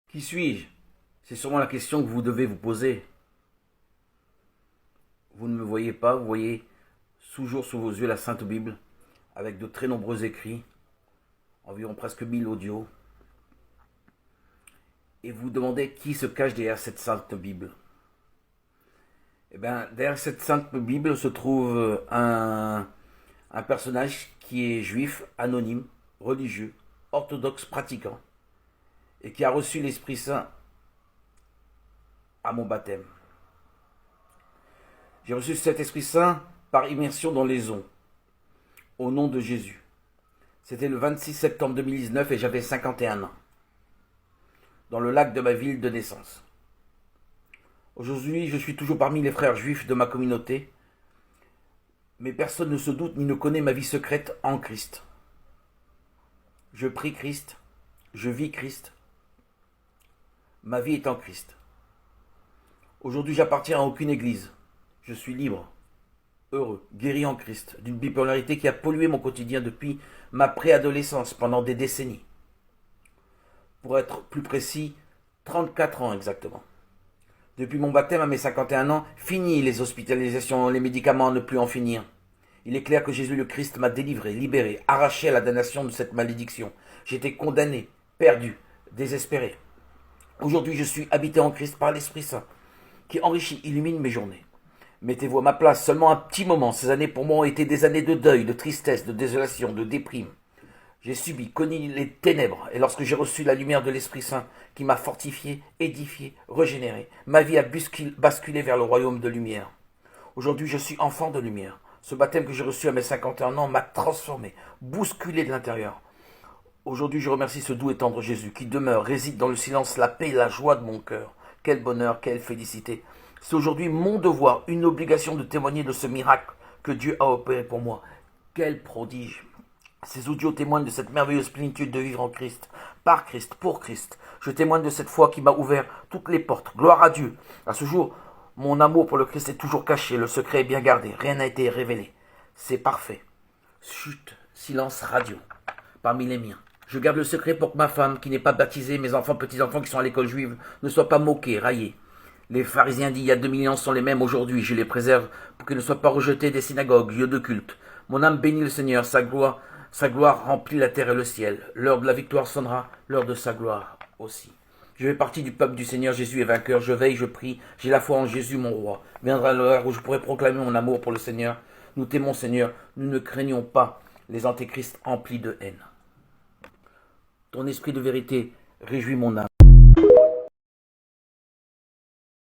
Qui suis-je? C'est sûrement la question que vous devez vous poser. Vous ne me voyez pas, vous voyez toujours sous vos yeux la Sainte Bible, avec de très nombreux écrits, environ presque 1000 audios, et vous vous demandez qui se cache derrière cette Sainte Bible. Eh bien, derrière cette Sainte Bible se trouve un personnage qui est juif, anonyme, religieux, orthodoxe, pratiquant, et qui a reçu l'Esprit Saint à mon baptême. J'ai reçu cet Esprit Saint par immersion dans les eaux, au nom de Jésus. C'était le 26 septembre 2019 et j'avais 51 ans, dans le lac de ma ville de naissance. Aujourd'hui, je suis toujours parmi les frères juifs de ma communauté, mais personne ne se doute ni ne connaît ma vie secrète en Christ. Je prie Christ, je vis Christ, ma vie est en Christ. Aujourd'hui, j'appartiens à aucune église. Je suis libre, heureux, guéri en Christ, d'une bipolarité qui a pollué mon quotidien depuis ma préadolescence pendant des décennies. Pour être plus précis, 34 ans exactement. Depuis mon baptême à mes 51 ans, fini les hospitalisations, les médicaments à ne plus en finir. Il est clair que Jésus le Christ m'a délivré, libéré, arraché à la damnation de cette malédiction. J'étais condamné, perdu, désespéré. Aujourd'hui, je suis habité en Christ par l'Esprit Saint, qui enrichit, illumine mes journées. Mettez-vous à ma place seulement un petit moment. Ces années pour moi ont été des années de deuil, de tristesse, de désolation, de déprime. J'ai subi, connu les ténèbres, et lorsque j'ai reçu la lumière de l'Esprit Saint, qui m'a fortifié, édifié, régénéré, ma vie a basculé vers le royaume de lumière. Aujourd'hui, je suis enfant de lumière. Ce baptême que j'ai reçu à mes 51 ans m'a transformé, bousculé de l'intérieur. Aujourd'hui, je remercie ce doux et tendre Jésus qui demeure, réside dans le silence, la paix et la joie de mon cœur. Quel bonheur, quelle félicité. C'est aujourd'hui mon devoir, une obligation de témoigner de ce miracle que Dieu a opéré pour moi. Quel prodige! Ces audios témoignent de cette merveilleuse plénitude de vivre en Christ, par Christ, pour Christ. Je témoigne de cette foi qui m'a ouvert toutes les portes. Gloire à Dieu. À ce jour, mon amour pour le Christ est toujours caché, le secret est bien gardé, rien n'a été révélé. C'est parfait. Chut, silence radio, parmi les miens. Je garde le secret pour que ma femme, qui n'est pas baptisée, mes enfants, petits-enfants qui sont à l'école juive, ne soient pas moqués, raillés. Les pharisiens d'il y a 2000 ans sont les mêmes aujourd'hui. Je les préserve pour qu'ils ne soient pas rejetés des synagogues, lieux de culte. Mon âme bénit le Seigneur, sa gloire remplit la terre et le ciel. L'heure de la victoire sonnera, l'heure de sa gloire aussi. Je fais partie du peuple du Seigneur, Jésus est vainqueur. Je veille, je prie, j'ai la foi en Jésus mon roi. Viendra l'heure où je pourrai proclamer mon amour pour le Seigneur. Nous t'aimons Seigneur, nous ne craignons pas les antéchrists emplis de haine. Ton esprit de vérité réjouit mon âme.